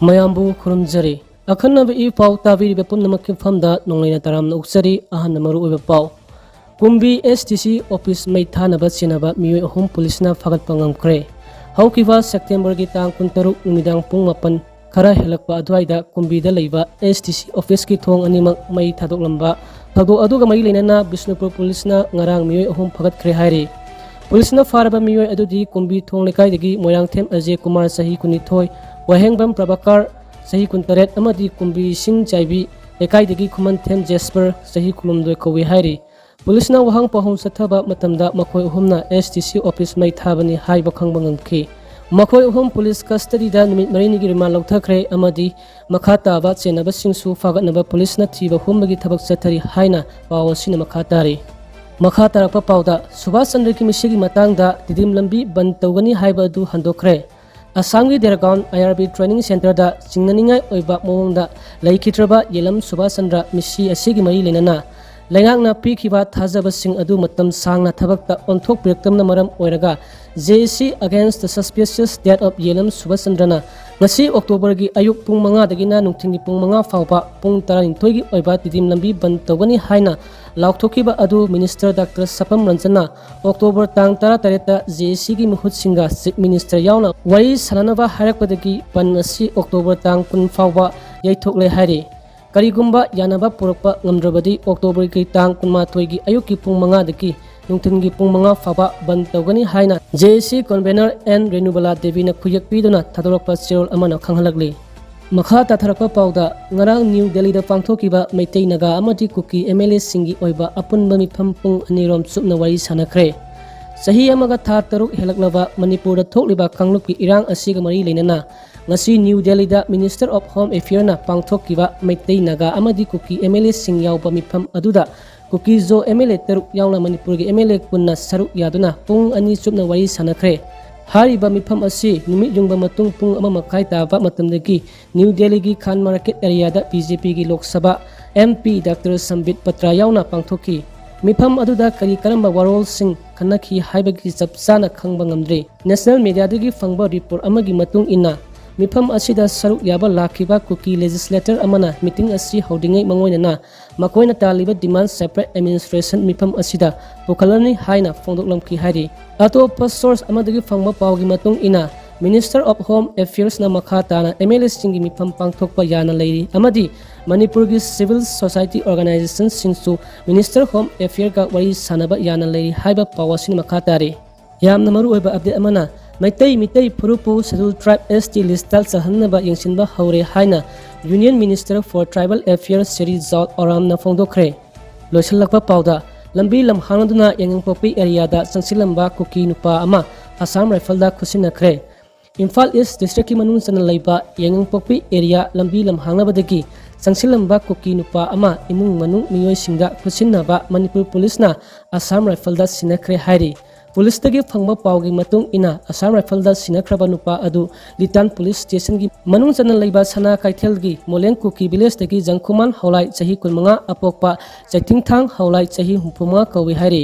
ꯃꯌꯥꯝꯕꯨ ꯈꯨꯔꯨꯝꯖꯔꯤ ꯑꯈꯟꯅꯕ ꯏ ꯄꯥꯎ ꯇꯥꯕꯤꯔꯤꯕ ꯄꯨꯝꯅꯃꯛꯀꯤ ꯃꯐꯝꯗ ꯅꯣꯡꯂꯩꯅ ꯇꯔꯥꯝꯅ ꯑꯣꯛꯆꯔꯤ ꯑꯍꯥꯟꯕ ꯃꯔꯨꯑꯣꯏꯕ ꯄꯥꯎ ꯀꯨꯝꯕꯤ STC ꯑꯣꯐꯤꯁ ꯃꯩ ꯊꯥꯅꯕ ꯆꯦꯟꯅꯕ ꯃꯤꯑꯣꯏ 3 ꯄꯨꯂꯤꯁꯅ ꯐꯥꯒꯠꯄ ꯉꯝꯈ꯭ꯔꯦ ꯍꯧꯈꯤꯕ ꯁꯦꯞꯇꯦꯝꯕꯔꯒꯤ ꯇꯥꯡ 16 ꯅꯨꯃꯤꯗꯥꯡ ꯄꯨꯡ 9 ꯈꯔ ꯍꯦꯜꯂꯛꯄ ꯑꯗꯨꯋꯥꯏꯗ ꯀꯨꯝꯕꯤꯗ ꯂꯩꯕ STC ꯑꯣꯐꯤꯁꯀꯤ ꯊꯣꯡ ꯑꯅꯤꯃꯛ ꯃꯩ ꯊꯥꯗꯣꯛꯂꯝꯕ ꯊꯧꯗꯣꯛ ꯑꯗꯨꯒ ꯃꯔꯤ ꯂꯩꯅꯅ ꯕꯤꯁꯅꯨꯄꯨꯔ ꯄꯨꯂꯤꯁꯅ ꯉꯔꯥꯡ ꯃꯤꯑꯣꯏ 3 ꯐꯥꯒꯠꯈ꯭ꯔꯦ ꯍꯥꯏꯔꯤ ꯄꯨꯂꯤꯁꯅ ꯐꯥꯔꯕ ꯃꯤꯑꯣꯏ ꯑꯗꯨꯗꯤ ꯀꯨꯝꯕꯤ ꯊꯣꯡ ꯂꯩꯀꯥꯏꯗꯒꯤ ꯃꯣꯏꯔꯥꯡꯊꯦꯝ ꯑꯖय ꯀꯨꯃꯥꯔ ꯆꯍꯤ 19 ꯋꯥꯍꯦꯡꯕꯝ ꯄ꯭ꯔꯚꯥꯀꯔ ꯆꯍꯤ 18 ꯑꯃꯗꯤ ꯀꯨꯝꯕꯤ ꯁꯤꯡ ꯆꯥꯏꯕꯤ ꯂꯩꯀꯥꯏꯗꯒꯤ ꯈꯨꯃꯟꯊꯦꯝ ꯖꯦꯁꯄꯔ ꯆꯍꯤ 19 ꯀꯧꯏ ꯍꯥꯏꯔꯤ ꯄꯨꯂꯤꯁꯅ ꯋꯥꯍꯪ ꯄꯥꯎꯈꯨꯝ ꯆꯠꯊꯕ ꯃꯇꯝꯗ ꯃꯈꯣꯏ ꯑꯍꯨꯝꯅ STC ꯑꯣꯐꯤꯁ ꯃꯩ ꯊꯥꯕꯅꯤ ꯍꯥꯏꯕ ꯈꯪꯕ ꯉꯝꯈꯤ ꯃꯈꯣꯏ ꯑꯍꯨꯝ ꯄꯨꯂꯤꯁ ꯀꯁꯇꯗꯤꯗ ꯅꯨꯃꯤꯠ 4ꯅꯤꯒꯤ ꯔꯤꯃꯥꯟ ꯂꯧꯊꯈ꯭ꯔꯦ ꯑꯃꯗꯤ ꯃꯈꯥ ꯇꯥꯕ ꯆꯦꯟꯅꯕꯁꯤꯡꯁꯨ ꯐꯥꯒꯠꯅꯕ ꯄꯨꯂꯤꯁꯅ ꯊꯤꯕ ꯍꯨꯝꯕꯒꯤ ꯊꯕꯛ ꯆꯠꯊꯔꯤ ꯍꯥꯏꯅ ꯄꯥꯎ ꯑꯁꯤꯅ ꯃꯈꯥ ꯇꯥꯔꯤ ꯃꯈꯥ ꯇꯥꯔꯛꯄ ꯄꯥꯎꯗ ꯁꯨꯕꯥꯁ ꯆꯟꯗ꯭ꯔꯒꯤ ꯃꯤꯁꯤꯒꯤ ꯃꯇꯥꯡꯗ ꯇꯤꯗꯤꯝ ꯂꯝꯕꯤ ꯕꯟ ꯇꯧꯒꯅꯤ ꯍꯥꯏꯕ ꯑꯗꯨ ꯍꯟꯗꯣꯛꯈ꯭ꯔꯦ ꯑꯁꯥꯝꯒꯤ ꯗꯦꯔꯒꯥꯎꯟ IRB ꯇ꯭ꯔꯦꯅꯤꯡ ꯁꯦꯟꯇꯔꯗ ꯆꯤꯡꯅꯅꯤꯡꯉꯥꯏ ꯑꯣꯏꯕ ꯃꯑꯣꯡꯗ ꯂꯩꯈꯤꯗ꯭ꯔꯕ ꯌꯦꯂꯝ ꯁꯨꯕꯥꯁ ꯆꯟꯗ꯭ꯔ ꯃꯤꯁꯤ ꯑꯁꯤꯒꯤ ꯃꯔꯤ ꯂꯩꯅꯅ ꯂꯩꯉꯥꯛꯅ ꯄꯤꯈꯤꯕ ꯊꯥꯖꯕꯁꯤꯡ ꯑꯗꯨ ꯃꯇꯝ ꯁꯥꯡꯅ ꯊꯕꯛꯇ ꯑꯣꯟꯊꯣꯛꯄꯤꯔꯛꯇꯕꯅ ꯃꯔꯝ ꯑꯣꯏꯔꯒ JC against the suspicious death of Yelam Subhash Chandrana ngasi Octobergi ayuk pung 5 dagina nungthingi pung 5 fauba pung 12 gi oiba tidim lambi ban tawani haina laukhthokiba adu Minister Dr. Sapam Ranjana October tang 18 JC gi muhut singa Chief Minister yauna wari sananaba harakpadagi ban asi October tang 10 fauba yaithokle hairi karigumba yanaba purakpa ngamdrabadi October ki tang 12 gi ayuk ki pung 5 dagi nungthingi pung 5 faba ban tawgani haina JC convener N Renubala Devi na khuyak piduna thadorakpa chirol amana khanghalakli makha tatharakpa pauda ngarang New Delhi da pangthokiba Meitei Naga amadi Kuki MLA singi oiba apunba mifam pung anirom supna wari sanakhre sahi amaga tha taruk helaklaba Manipur da thokliba kanglupki irang asiga mari leinana ngasi New Delhi da Minister of Home Affairs na pangthokiba Meitei Naga amadi Kuki MLA sing yauba mifam aduda Kuki zo MLA taruk yauna Manipur gi MLA kunna saruk yaduna pung ani supna wari sanakhre hariba mifam asi numit jungba matung pung 1:30 taba matamdagi New Delhi gi Khan Market area da BJP gi Lok Sabha MP Dr. Sambit Patra yauna pangthoki mifam aduda kari karamba warol sing khanakhi haibagi chapchana khangba ngamdre national media dagi fangba report amagi matung ina mifam asida saruk yaba lakhiba Kuki legislator amana meeting asi holdingai mangoinana makoina taliba demand separate administration mifam asida pukhalani haina fongdoklamki hari atopa source amadagi fangba pawgi matung ina Minister of Home Affairs na makha tana MLA singi mifam pangthokpa yana leiri amadi Manipur gi civil society organizations singsu Minister Home Affairs ka wari sanaba yana leiri haiba pawasin makha tari yamna maru oiba update amana Meitei Purupu Scheduled Tribe ST listal sahanaba yengsinba haure haina Union Minister for Tribal Affairs Seri Zaut Oram na fongdokre loisalakpa pauda lambi lamhanaduna yengangpopi area da sangsilamba Kuki nupa ama Assam Rifle da khusinakre Imphal East District ki manung chana leiba yengangpopi area lambi lamhangnabadagi sangsilamba Kuki nupa ama imung manung miyoi singda khusinaba Manipur Police na Assam Rifle da sinakre hairi Police tagi phangba pawgi matung ina Assam Rifle da sinakhraba nupa adu Litan Police Station gi manung chana leiba sana kaithel gi Moleng Kuki village tagi Jangkhuman haulai chahi 15 apokpa Chaithingthang haulai chahi 35 kawi hairi